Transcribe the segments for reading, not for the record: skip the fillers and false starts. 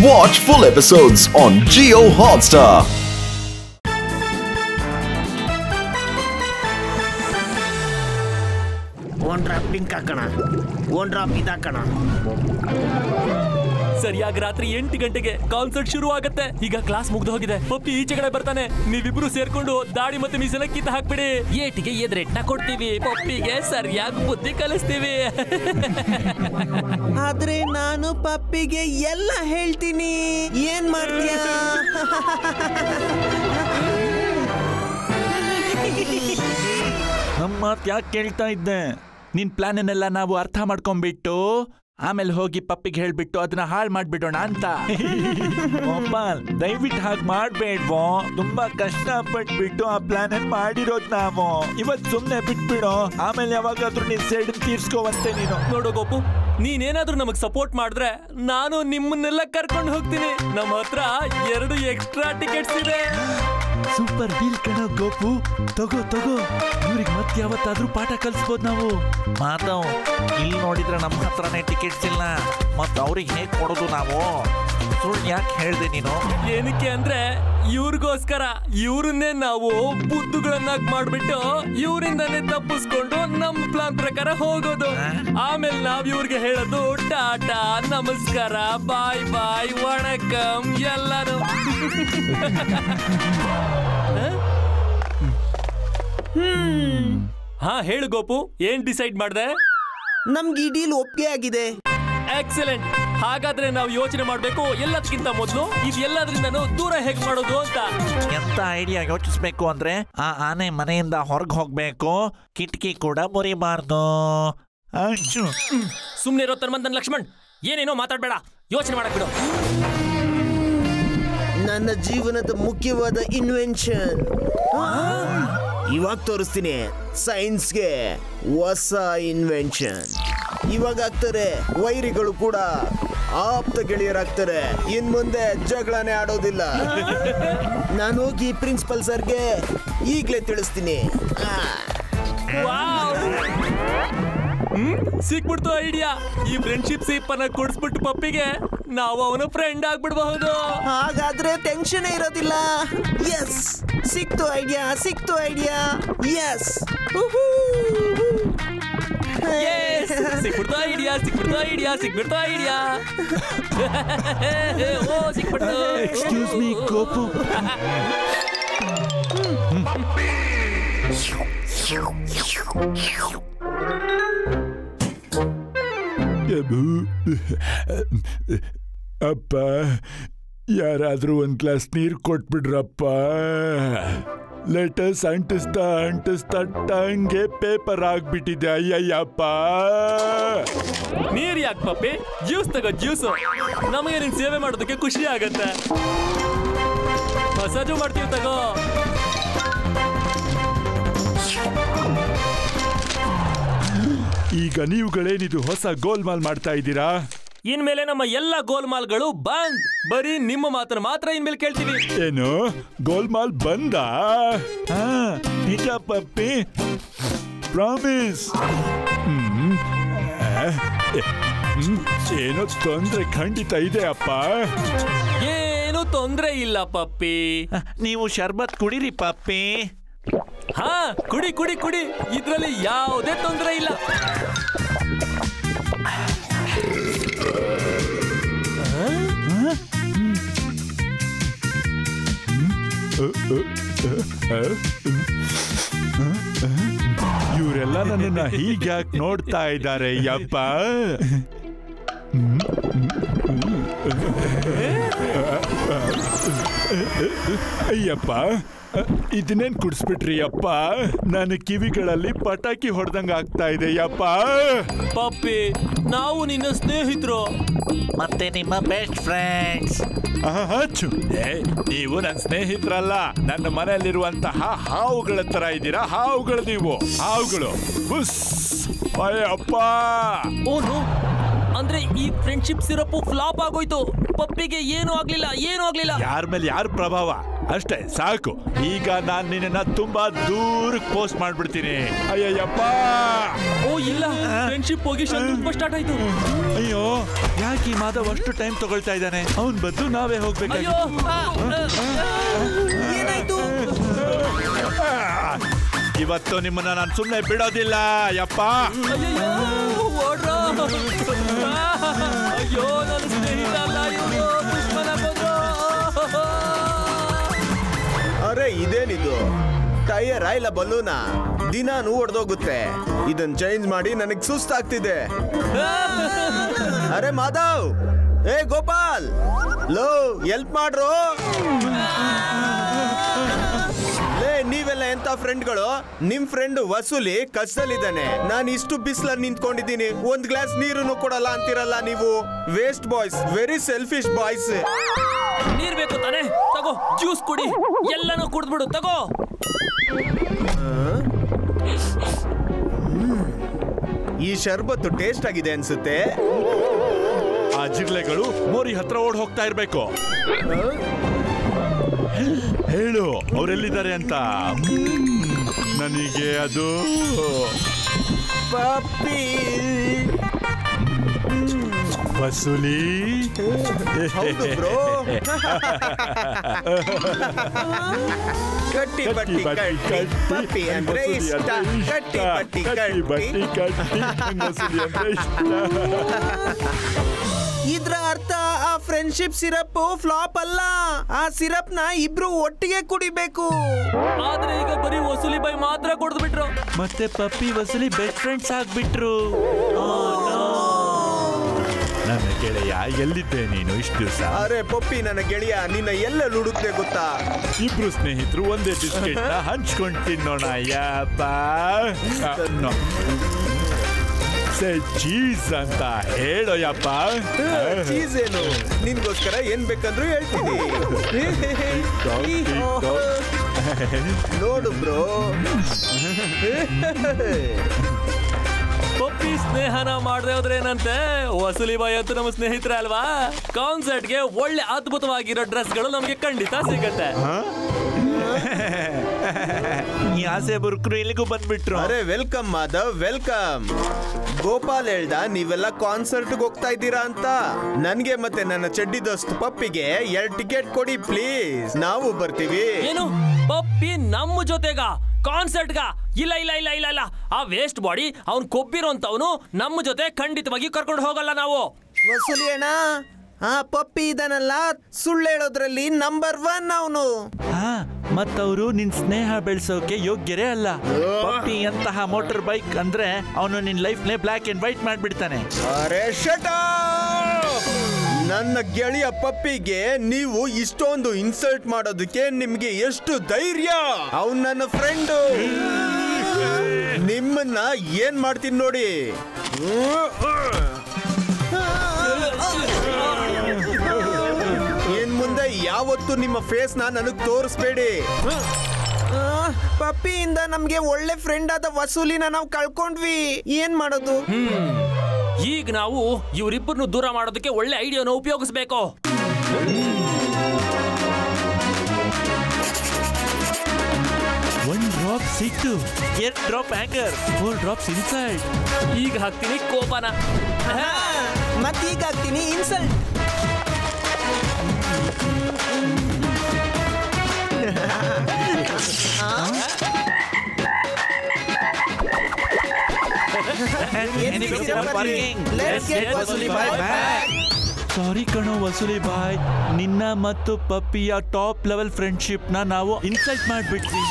Watch full episodes on Jio Hotstar. One drop pink ಹಾಕೋಣ, one drop ಇದು ಹಾಕೋಣ. ಸರಿಯಾಗಿ ರಾತ್ರಿ 8 ಗಂಟೆಗೆ ಕಾನ್ಸರ್ಟ್ ಶುರು ಆಗುತ್ತೆ. ಈಗ ಕ್ಲಾಸ್ ಮುಗ್ದು ಹೋಗಿದೆ. ಪಪ್ಪಿ ಈಚೆ ಕಡೆ ಬರ್ತಾನೆ. ನೀವಿಬ್ರು ಸೇರ್ಕೊಂಡು ದಾಡಿ ಮತ್ತೆ ಮೀಸೆಲ್ಲ ಕಿತ್ತ ಹಾಕ್ಬಿಡಿ. ಏಟಿಗೆ ಎದ್ರೆಟ್ನ ಕೊಡ್ತೀವಿ. ಪಪ್ಪಿಗೆ ಸರಿಯಾಗಿ ಬುದ್ಧಿ ಕಲಿಸ್ತೀವಿ. ಆದ್ರೆ ನಾನು ಪಪ್ಪಿಗೆ ಎಲ್ಲ ಹೇಳ್ತೀನಿ. ಏನ್ ಮಾಡ್ತೀಯಾ? ನಮ್ಮ ಮಾತು ಯಾಕೆ ಕೇಳ್ತಾ ಇದ್ದೆ? ನಿನ್ ಪ್ಲಾನನ್ನೆಲ್ಲ ನಾವು ಅರ್ಥ ಮಾಡ್ಕೊಂಡ್ಬಿಟ್ಟು ಆಮೇಲೆ ಹೋಗಿ ಪಪ್ಪಿಗೆ ಹೇಳ್ಬಿಟ್ಟು ಅದನ್ನ ಹಾಳು ಮಾಡ್ಬಿಡೋಣ ಅಂತ. ದಯವಿಟ್ಟು ಹಾಗೆ ಮಾಡ್ಬೇಡ್ವೋ. ತುಂಬಾ ಕಷ್ಟ ಪಟ್ಬಿಟ್ಟು ಆ ಪ್ಲಾನ್ ಅನ್ನು ಮಾಡಿರೋದು ನಾವು. ಇವತ್ತು ಸುಮ್ನೆ ಬಿಟ್ಬಿಡೋ. ಆಮೇಲೆ ಯಾವಾಗಾದ್ರೂ ನೀನ್ ಸೈಡ್ ತೀರ್ಸ್ಕೋವಂತೆ ನೀನು. ನೋಡು ಗೋಪು, ನೀನೇನಾದ್ರೂ ನಮಗ್ ಸಪೋರ್ಟ್ ಮಾಡಿದ್ರೆ ನಾನು ನಿಮ್ಮನ್ನೆಲ್ಲ ಕರ್ಕೊಂಡು ಹೋಗ್ತೀನಿ. ನಮ್ಮ ಹತ್ರ 2 ಎಕ್ಸ್ಟ್ರಾ ಟಿಕೆಟ್ಸ್ ಇದೆ. ಸೂಪರ್ ಡೀಲ್ ಕಣ ಗೋಪು. ತಗೋ ಇವ್ರಿಗೆ ಮತ್ತೆ ಯಾವತ್ತಾದ್ರೂ ಪಾಠ ಕಲಿಸ್ಬೋದು ನಾವು. ಮಾತಾವ್ ಇಲ್ಲಿ ನೋಡಿದ್ರೆ ನಮ್ಮ ಹತ್ರನೇ ಟಿಕೆಟ್ಸ್ ಇಲ್ಲ. ಮತ್ತೆ ಅವ್ರಿಗೆ ಹೇಗೆ ಕೊಡೋದು ನಾವು? ಸುಳ್ಳು ಯಾಕೆ ಹೇಳ್ದೆ ನೀನು? ಏನಕ್ಕೆ ಅಂದ್ರೆ ಇವ್ರಿಗೋಸ್ಕರ ಇವ್ರನ್ನೇ ನಾವು ಬುದ್ಧುಗಳನ್ನಾಗಿ ಮಾಡ್ಬಿಟ್ಟು ಇವರಿಂದಾನೇ ತಪ್ಪಿಸ್ಕೊಂಡು ನಮ್ ಪ್ಲಾನ್ ಪ್ರಕಾರ ಹೋಗೋದು. ಆಮೇಲೆ ನಾವ್ ಇವ್ರಿಗೆ ಹೇಳೋದು ಟಾಟಾ, ನಮಸ್ಕಾರ, ಬಾಯ್ ಬಾಯ್, ವಣಕಂ ಎಲ್ಲಾನು. ಹಾ ಹೇಳು ಗೋಪು, ಏನ್ ಡಿಸೈಡ್ ಮಾಡ್ದೆ? ನಮ್ಗೆ ಈ ಡೀಲ್ ಒಪ್ಪಿಗೆ ಆಗಿದೆ. ಎಕ್ಸಲೆಂಟ್. ಹಾಗಾದ್ರೆ ನಾವು ಯೋಚನೆ ಮಾಡ್ಬೇಕು ಎಲ್ಲದಕ್ಕಿಂತ ಮೊದಲು ಇದೆಲ್ಲದ್ರಿಂದನೂ ದೂರ ಹೇಗ್ ಮಾಡೋದು ಅಂತ. ಎಂತ ಐಡಿಯಾ ಯೋಚಿಸ್ಬೇಕು ಅಂದ್ರೆ ಆ ಆನೆ ಮನೆಯಿಂದ ಹೊರಗೆ ಹೋಗ್ಬೇಕು, ಕಿಟಕಿ ಕೂಡ ಮುರಿಬಾರ್ದು. ಸುಮ್ನೆ ಇರೋ ತನ್ಮಂತನ್ ಲಕ್ಷ್ಮಣ್, ಏನೇನೋ ಮಾತಾಡ್ಬೇಡ, ಯೋಚನೆ ಮಾಡಕ್ ಬಿಡು. ನನ್ನ ಜೀವನದ ಮುಖ್ಯವಾದ ಇನ್ವೆನ್ಷನ್ ಇವಾಗ ತೋರಿಸ್ತೀನಿ. ಸೈನ್ಸ್ಗೆ ಹೊಸ ಇನ್ವೆನ್ಷನ್ ಇವಾಗ ಆಗ್ತಾರೆ. ವೈರಿಗಳು ಕೂಡ ಆಪ್ತ ಗೆಳೆಯರಾಗ್ತಾರೆ. ಇನ್ ಮುಂದೆ ಜಗಳನೆ ಆಡೋದಿಲ್ಲ. ನಾನು ಹೋಗಿ ಪ್ರಿನ್ಸಿಪಲ್ ಸರ್ಗೆ ಈಗ್ಲೇ ತಿಳಿಸ್ತೀನಿ. ಸಿಕ್ಬಿಡ್ತು ಐಡಿಯಾ. ಈ ಫ್ರೆಂಡ್ಶಿಪ್ ಸಿಪ್ಪನ್ನ ಕೊಡಿಸ್ಬಿಟ್ಟು ಪಪ್ಪಿಗೆ ನಾವು ಅವನ ಫ್ರೆಂಡ್ ಆಗ್ಬಿಡ್ಬಹುದು. ಹಾಗಾದ್ರೆ ಟೆನ್ಷನ್ ಇರೋದಿಲ್ಲ. ಎಸ್, ಸಿಕ್ತು ಐಡಿಯಾ. ಎಸ್, ಸಿಕ್ಬಿಡ್ತು ಐಡಿಯಾ. ಓ ಸಿಕ್ಬಿಡ್ತು. Excuse me Gopu. ಅಪ್ಪ, ಯಾರಾದ್ರೂ ಒಂದ್ ಗ್ಲಾಸ್ ನೀರು ಕೊಟ್ಬಿಡ್ರಪ್ಪ. ಲೆಟರ್ಸ್ ಅಂಟಿಸ್ತಾ ಟಂಗೆ ಪೇಪರ್ ಆಗ್ಬಿಟ್ಟಿದೆ. ಅಯ್ಯಯ್ಯಪ್ಪ. ನೀರ್ ಯಾಕೆ ಪಪ್ಪಿ? ಜ್ಯೂಸ್ ತಗೋ, ಜ್ಯೂಸು. ನಮಗೆ ನಿನ್ ಸೇವೆ ಮಾಡೋದಕ್ಕೆ ಖುಷಿ ಆಗತ್ತೆ. ಮಸಾಜು ಮಾಡ್ತೀವಿ ತಗೋ. ಈಗ ನೀವುಗಳೇನಿದು ಹೊಸ ಗೋಲ್ಮಾಲ್ ಮಾಡ್ತಾ ಇದ್ದೀರಾ? ಇನ್ಮೇಲೆ ನಮ್ಮ ಎಲ್ಲ ಗೋಲ್ಮಾಲ್ಗಳು ಬಂದ್. ಬರೀ ನಿಮ್ಮ ಮಾತನ್ನ ಮಾತ್ರ ಇನ್ಮೇಲೆ ಕೇಳ್ತೀವಿ. ಏನು ಗೋಲ್ಮಾಲ್ ಬಂದ? ನಿಜ ಪಪ್ಪಿ? ಪ್ರಾಮಿಸ್? ಏನೋ ತೊಂದ್ರೆ ಖಂಡಿತ ಇದೆ ಅಪ್ಪ. ಏನು ತೊಂದ್ರೆ ಇಲ್ಲ ಪಪ್ಪಿ. ನೀವು ಶರ್ಬತ್ ಕುಡಿರಿ ಪಪ್ಪಿ. ಹಾ ಕುಡಿ. ಇದ್ರಲ್ಲಿ ಯಾವುದೇ ತೊಂದರೆ ಇಲ್ಲ. ಇವರೆಲ್ಲ ನನ್ನನ್ನ ಹೀಗ್ಯಾಕೆ ನೋಡ್ತಾ ಇದ್ದಾರೆ ಯಪ್ಪ? ಅಯ್ಯಪ್ಪ, ಇದನ್ನೇನ್ ಕುಡಿಸ್ಬಿಟ್ರಿ ಅಪ್ಪ? ನನ್ನ ಕಿವಿಗಳಲ್ಲಿ ಪಟಾಕಿ ಹೊಡೆದಂಗ ಆಗ್ತಾ ಇದೆ ಯಪ್ಪ. ಪಪ್ಪಿ, ನಾವು ನಿನ್ನ ಸ್ನೇಹಿತರು ಮತ್ತೆ ನಿಮ್ಮ ಬೆಸ್ಟ್ ಫ್ರೆಂಡ್ಸ್. ನೀವು ನನ್ನ ಸ್ನೇಹಿತರಲ್ಲ, ನನ್ನ ಮನೆಯಲ್ಲಿರುವಂತಹ ಹಾವುಗಳ ತರ ಇದ್ದೀರಾ. ಹಾವುಗಳು ನೀವು, ಹಾವುಗಳು. ಅಯ್ಯಪ್ಪ. ಓನು ಅಂದ್ರೆ ಈ ಫ್ರೆಂಡ್ಶಿಪ್ ಸಿರಪ್ ಫ್ಲಾಪ್ ಆಗೋಯ್ತು. ಪಪ್ಪಿಗೆ ಏನೂ ಆಗ್ಲಿಲ್ಲ. ಯಾರ ಮೇಲೆ ಯಾರ ಪ್ರಭಾವ? ಅಷ್ಟೇ ಸಾಕು. ಈಗ ನಾನು ನಿನ್ನ ತುಂಬಾ ದೂರಕ್ಕೆ ಪೋಸ್ಟ್ ಮಾಡ್ಬಿಡ್ತೀನಿ. ಅಯ್ಯಯ್ಯಪ್ಪ. ಓ ಇಲ್ಲ, ಫ್ರೆಂಡ್ಶಿಪ್ ಪೊಸಿಷನ್ ತುಂಬಾ ಸ್ಟಾರ್ಟ್ ಆಯ್ತು. ಅಯ್ಯೋ, ಯಾಕೆ ಈ ಮಾಧವ್ ಅಷ್ಟು ಟೈಮ್ ತಗೊಳ್ತಾ ಇದ್ದಾನೆ? ಅವನ್ ಬದ್ದು ನಾವೇ ಹೋಗ್ಬೇಕು. ಏನಾಯ್ತು? ಇವತ್ತು ನಿಮ್ಮನ್ನ ನಾನು ಸುಮ್ಮನೆ ಬಿಡೋದಿಲ್ಲ ಯಪ್ಪ. ಅಯ್ಯೋ, ನನ್ನ ಸ್ನೇಹಿತ ಅಲ್ಲ ಇವ್ನು, ದುಶ್ಮನ ಬಂದ್ರು. ಅರೆ ಇದೇನಿದು? ಟೈಯರ್ ಇಲ್ಲ ಬಲೂನ? ದಿನಾನು ಹೊಡೆದೋಗುತ್ತೆ. ಇದನ್ನ ಚೇಂಜ್ ಮಾಡಿ ನನಗ್ ಸುಸ್ತಾಗ್ತಿದೆ. ಅರೆ ಮಾಧವ್, ಏ ಗೋಪಾಲ್, ಲೋ ಹೆಲ್ಪ್ ಮಾಡ್ರು. ಲೇ, ನೀವೆಲ್ಲ ಎಂತ ಫ್ರೆಂಡ್ಗಳು? ನಿಮ್ ಫ್ರೆಂಡ್ ವಸೂಲಿ ಕಷ್ಟದಲ್ಲಿದ್ದಾನೆ. ನಾನು ಇಷ್ಟು ಬಿಸಿಲಲ್ಲಿ ನಿಂತ್ಕೊಂಡಿದ್ದೀನಿ, ಒಂದ್ ಗ್ಲಾಸ್ ನೀರನ್ನು ಕೊಡಲ್ಲ ಅಂತಿರಲ್ಲ ನೀವು. Waste boys, very selfish boys. ನೀರ್ ಬೇಕು ತಾನೆ? ತಗೋ, ಜ್ಯೂಸ್ ಕುಡಿ, ಎಲ್ಲಾನು ಕುಡಿದ್ಬಿಡು. ತಗೋ. ಈ ಶರ್ಬತ್ತು ಟೇಸ್ಟ್ ಆಗಿದೆ ಅನ್ಸುತ್ತೆ. ಆ ಜಿರ್ಲೆಗಳು ಮೋರಿ ಹತ್ರ ಓಡ್ ಹೋಗ್ತಾ ಇರ್ಬೇಕು. ಹೇಳು ಅವರೆಲ್ಲಿದ್ದಾರೆ ಅಂತ. ನನಗೆ ಅದು ಪಪ್ಪಿ ವಸೂಲಿ. ಹೌದು ಬ್ರೋ. ಕಟ್ಟಿ ಬಟ್ಟಿ ಕಟ್ಟಿ ಪಪ್ಪಿ ಅಂದ್ರೆ ಇಷ್ಟ. ಕಟ್ಟಿ ಬಟ್ಟಿ ಕಟ್ಟಿ ವಸೂಲಿ ಅಂದ್ರೆ ಇಷ್ಟ. ಇದ್ರ ಅರ್ಥ ಆ ಫ್ರೆಂಡ್ಶಿಪ್ ಸಿರಪ್ ಫ್ಲಾಪ್ ಅಲ್ಲ. ಆ ಸಿರಪ್ ನ ಇಬ್ರು ಒಟ್ಟಿಗೆ ಕುಡಿಬೇಕು. ಆದ್ರೆ ಈಗ ಬರೀ ವಸೂಲಿ ಬಾಯಿ ಮಾತ್ರ ಕೊಡ್ದು ಬಿಟ್ರು. ಮತ್ತೆ ಪಪ್ಪಿ ವಸೂಲಿ ಬೆಸ್ಟ್ ಫ್ರೆಂಡ್ಸ್ ಆಗ್ಬಿಟ್ರು. ನನ್ನ ಗೆಳೆಯ, ಎಲ್ಲಿದ್ದೆ ನೀನು ಇಷ್ಟು ದಿವಸ? ಅರೆ ಪಪ್ಪಿ, ನನ್ನ ಗೆಳೆಯ, ನಿನ್ನ ಎಲ್ಲ ಹುಡುಕ್ತೆ ಗೊತ್ತಾ? ಇಬ್ರು ಸ್ನೇಹಿತರು ಒಂದೇ ಬಿಸ್ಕೆಟ್ ನ ಹಂಚ್ಕೊಂಡು ತಿನ್ನೋಣ. ಯಪ್ಪ ಚೀಸ್ ಅಂತ ಹೇಳೋ ಯಪ್ಪ. ಚೀಸ್ ಏನು? ನಿನ್ಗೋಸ್ಕರ ಏನ್ ಬೇಕಂದ್ರೂ ಹೇಳ್ತೀನಿ. ನೋಡು ಬ್ರೋ, ಪಪ್ಪಿ ಸ್ನೇಹನ ಮಾಡದೆ ಹೋದ್ರೆ ಏನಂತೆ? ವಸೂಲಿ ಬಾಯಿ ಅಂತೂ ನಮ್ಮ ಸ್ನೇಹಿತರ ಅಲ್ವಾ? ಕಾನ್ಸರ್ಟ್ಗೆ ಒಳ್ಳೆ ಅದ್ಭುತವಾಗಿರೋ ಡ್ರೆಸ್ಗಳು ನಮ್ಗೆ ಖಂಡಿತ ಸಿಗತ್ತೆ. ಈ ಆಸೆ ಬುರ್ಕರು ಎಲ್ಲಿಗೂ ಬಂದ್ಬಿಟ್ರು. ಅರೆ ವೆಲ್ಕಮ್ ಮಾಧವ್, ವೆಲ್ಕಮ್. ಗೋಪಾಲ್ ಹೇಳ್ದ ನೀವೆಲ್ಲ ಕಾನ್ಸರ್ಟ್ಗೆ ಹೋಗ್ತಾ ಇದ್ದೀರಾ ಅಂತ. ನನ್ಗೆ ಮತ್ತೆ ನನ್ನ ಚಡ್ಡಿ ದೋಸ್ತ್ ಪಪ್ಪಿಗೆ 2 ಟಿಕೆಟ್ ಕೊಡಿ ಪ್ಲೀಸ್, ನಾವು ಬರ್ತೀವಿ. ಏನು ಪಪ್ಪಿ ನಮ್ಮ ಜೊತೆಗ ಕಾನ್ಸರ್ಟ್ಗ? ಇಲ್ಲ ಇಲ್ಲ ಇಲ್ಲ ಇಲ್ಲ ಇಲ್ಲ, ಆ ವೇಸ್ಟ್ ಬಾಡಿ ಅವ್ನ್ ಕೊಬ್ಬಿರೋಂತವನು ನಮ್ಮ ಜೊತೆ ಖಂಡಿತವಾಗಿ ಕರ್ಕೊಂಡು ಹೋಗಲ್ಲ ನಾವು. ವಸೂಲಿ ಅಣ್ಣ, ಆ ಪಪ್ಪಿ ಇದನ್ನಲ್ಲ, ಸುಳ್ಳು ಹೇಳೋದ್ರಲ್ಲಿ ನಂಬರ್ 1 ಅವನು. ಮತ್ತವರು ನಿನ್ ಸ್ನೇಹ ಬೆಳೆಸೋಕೆ ಯೋಗ್ಯರೇ ಅಲ್ಲ. ಪಪ್ಪಿ ಅಂತಹ ಮೋಟರ್ ಬೈಕ್ ಅಂದ್ರೆ ಅವನು ನಿನ್ ಲೈಫ್ ನೇ ಬ್ಲಾಕ್ ಅಂಡ್ ವೈಟ್ ಮಾಡ್ಬಿಡ್ತಾನೆ. ಅರೆ ಶಟ್ ಅಪ್! ನನ್ನ ಗೆಳೆಯ ಪಪ್ಪಿಗೆ ನೀವು ಇಷ್ಟೊಂದು ಇನ್ಸಲ್ಟ್ ಮಾಡೋದಕ್ಕೆ ನಿಮ್ಗೆ ಎಷ್ಟು ಧೈರ್ಯ? ಅವ್ನು ನನ್ನ ಫ್ರೆಂಡು. ನಿಮ್ಮನ್ನ ಏನ್ ಮಾಡ್ತೀನಿ ನೋಡಿ. ಏನ್ ಮುಂದೆ ಯಾವತ್ತು ನಿಮ್ಮ ಫೇಸ್ ನನಗ್ ತೋರಿಸ್ಬೇಡಿ. ಪಪ್ಪಿಯಿಂದ ನಮ್ಗೆ ಒಳ್ಳೆ ಫ್ರೆಂಡ್ ಆದ ವಸೂಲಿನ ನಾವು ಕಳ್ಕೊಂಡ್ವಿ. ಏನ್ ಮಾಡೋದು? ಈಗ ನಾವು ಇವರಿಬ್ಬರನ್ನು ದೂರ ಮಾಡೋದಕ್ಕೆ ಒಳ್ಳೆ ಐಡಿಯಾನ ಉಪಯೋಗಿಸ್ಬೇಕು. One drop ಸಿಟ್ಟು, 2 ಡ್ರಾಪ್ ಆಂಗರ್, 4 ಡ್ರಾಪ್ಸ್ ಇನ್ಸಲ್ಟ್. ಈಗ ಹಾಕ್ತೀನಿ ಕೋಪನ, ಮತ್ತೀಗ ಹಾಕ್ತೀನಿ ಇನ್ಸಲ್ಟ್. ಸಾರಿ ಕಣೋ ವಸೂಲಿ ಬಾಯ್, ನಿನ್ನ ಮತ್ತು ಪಪ್ಪಿಯ ಟಾಪ್ ಲೆವೆಲ್ ಫ್ರೆಂಡ್ಶಿಪ್ ನ ನಾವು ಇನ್ಸಲ್ಟ್ ಮಾಡ್ಬಿಟ್ವಿ.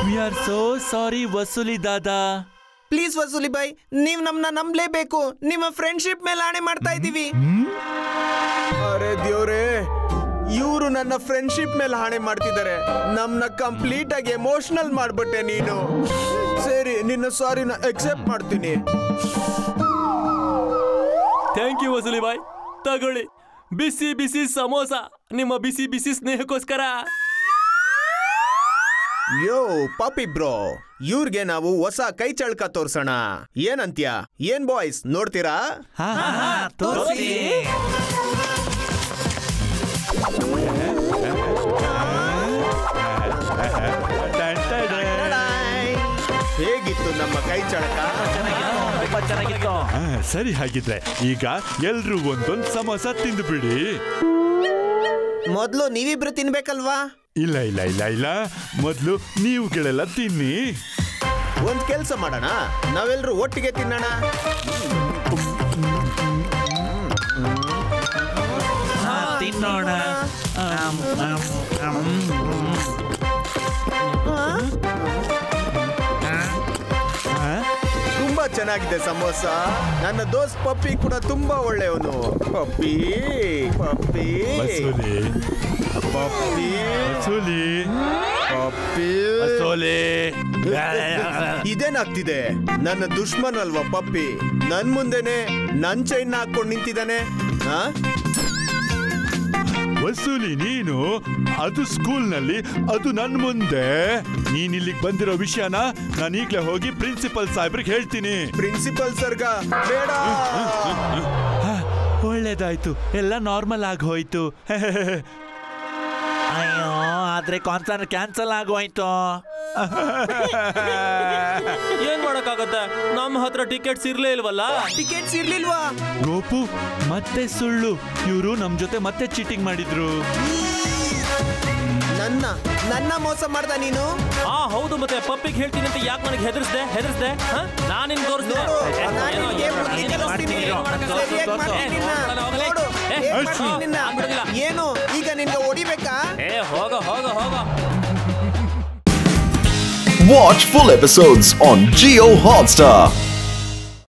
ವಿ ಆರ್ ಸೋ ಸಾರಿ ವಸೂಲಿ ದಾದಾ. ಪ್ಲೀಸ್ ವಸೂಲಿ ಬಾಯ್, ನೀವ್ ನಮ್ನ ನಂಬಲೇಬೇಕು. ನಿಮ್ಮ ಫ್ರೆಂಡ್ಶಿಪ್ ಮೇಲೆ ಆಣೆ ಮಾಡ್ತಾ ಇದೀವಿ. ಅರೆ ದೇವ್ರೇ, ಇವರು ನನ್ನ ಫ್ರೆಂಡ್ಶಿಪ್ ಮೇಲೆ ಹಾಣೆ ಮಾಡ್ತಿದ್ದಾರೆ. ನಮ್ನ ಕಂಪ್ಲೀಟ್ ಆಗಿ ಎಮೋಷನಲ್ ಮಾಡ್ಬಿಟ್ಟೆ ನೀನು. ಸರಿ, ನಿನ್ನ ಸಾರಿನ ಅಕ್ಸೆಪ್ಟ್ ಮಾಡ್ತೀನಿ. ಥ್ಯಾಂಕ್ ಯು ವಸೂಲಿ ಬಾಯ್. ತಗೊಳ್ಳಿ ಬಿಸಿ ಬಿಸಿ ಸಮೋಸ, ನಿಮ್ಮ ಬಿಸಿ ಬಿಸಿ ಸ್ನೇಹಕ್ಕೋಸ್ಕರ. ಯೋ ಪಾಪಿ ಬ್ರೋ, ಇವ್ರಿಗೆ ನಾವು ಹೊಸ ಕೈ ಚಳಕ ತೋರ್ಸೋಣ. ಏನಂತ್ಯ? ಏನ್ ಬಾಯ್ಸ್, ನೋಡ್ತೀರಾ? ತೋರಿಸಿ. ಹೇಗಿತ್ತು ನಮ್ಮ ಕೈ ಚಳಕ? ತುಂಬಾ ಚೆನ್ನಾಗಿತ್ತು. ಸರಿ, ಹಾಗಿದ್ರೆ ಈಗ ಎಲ್ರು ಒಂದೊಂದ್ ಸಮೋಸ ತಿಂದು ಬಿಡಿ. ಮೊದ್ಲು ನೀವಿಬ್ರು ತಿನ್ಬೇಕಲ್ವಾ? ಇಲ್ಲ ಇಲ್ಲ ಇಲ್ಲ ಇಲ್ಲ, ಮೊದ್ಲು ನೀವುಗಳೆಲ್ಲ ತಿನ್ನಿ. ಒಂದ್ ಕೆಲ್ಸ ಮಾಡೋಣ, ನಾವೆಲ್ರು ಒಟ್ಟಿಗೆ ತಿನ್ನೋಣ. ತಿನ್ನೋಣ. ತುಂಬಾ ಚೆನ್ನಾಗಿದೆ ಸಮೋಸ. ನನ್ನ ದೋಸ್ತ್ ಪಪ್ಪಿ ಕೂಡ ತುಂಬಾ ಒಳ್ಳೆಯವನು. ಪಪ್ಪಿ ಪಪ್ಪಿ ಬಸೋಲಿ ಪಪ್ಪಿ ಬಸೋಲಿ ಪಪ್ಪಿ ಬಸೋಲಿ. ಇದೇನಾಗ್ತಿದೆ? ನನ್ನ ದುಶ್ಮನ್ ಅಲ್ವಾ ಪಪ್ಪಿ? ನನ್ ಮುಂದೆನೆ ನನ್ ಚೈನ್ ಹಾಕೊಂಡು ನಿಂತಿದ್ದಾನೆ. ವಸೂಲಿ, ನೀನು ಅದು ಸ್ಕೂಲ್ನಲ್ಲಿ, ಅದು ನನ್ ಮುಂದೆ. ನೀನ್ ಇಲ್ಲಿಗೆ ಬಂದಿರೋ ವಿಷಯನ ನಾನು ಈಗ್ಲೇ ಹೋಗಿ ಪ್ರಿನ್ಸಿಪಲ್ ಸಾಹೇಬ್ರಿಗೆ ಹೇಳ್ತೀನಿ. ಪ್ರಿನ್ಸಿಪಲ್ ಸರ್ಗ ಬೇಡ. ಒಳ್ಳೇದಾಯ್ತು, ಎಲ್ಲ ನಾರ್ಮಲ್ ಆಗಿ ಹೋಯ್ತು. ಅಯ್ಯೋ, ಆದ್ರೆ ಕಾನ್ಸರ್ಟ್ ಕ್ಯಾನ್ಸಲ್ ಆಗೋಯ್ತು. ಏನ್ ಮಾಡಕ್ಕಾಗತ್ತೆ? ನಮ್ಮ ಹತ್ರ ಟಿಕೆಟ್ಸ್ ಇರ್ಲೇ ಇಲ್ವಲ್ಲ. ಟಿಕೆಟ್ಸ್ ಇರ್ಲಿಲ್ವಾ? ಗೋಪು ಮತ್ತೆ ಸುಳ್ಳು, ಇವರು ನಮ್ ಜೊತೆ ಮತ್ತೆ ಚೀಟಿಂಗ್ ಮಾಡಿದ್ರು. ನನ್ನ ಮೋಸ ಮಾಡ್ದ ನೀನು? ಹೌದು, ಮತ್ತೆ ಪಪ್ಪಿಗೆ ಹೇಳ್ತೀನಿ ಅಂತ ಯಾಕೆ ನನಗೆ ಹೆದರ್ಸ್ದೆ? ನಾನು ನಿನ್ ತೋರಿಸ್ದೆ. ಏನು ಈಗ ನಿನ್ಗೆ ಹೊಡಿಬೇಕಾ? ಹೋಗ. Watch full episodes on Jio Hotstar.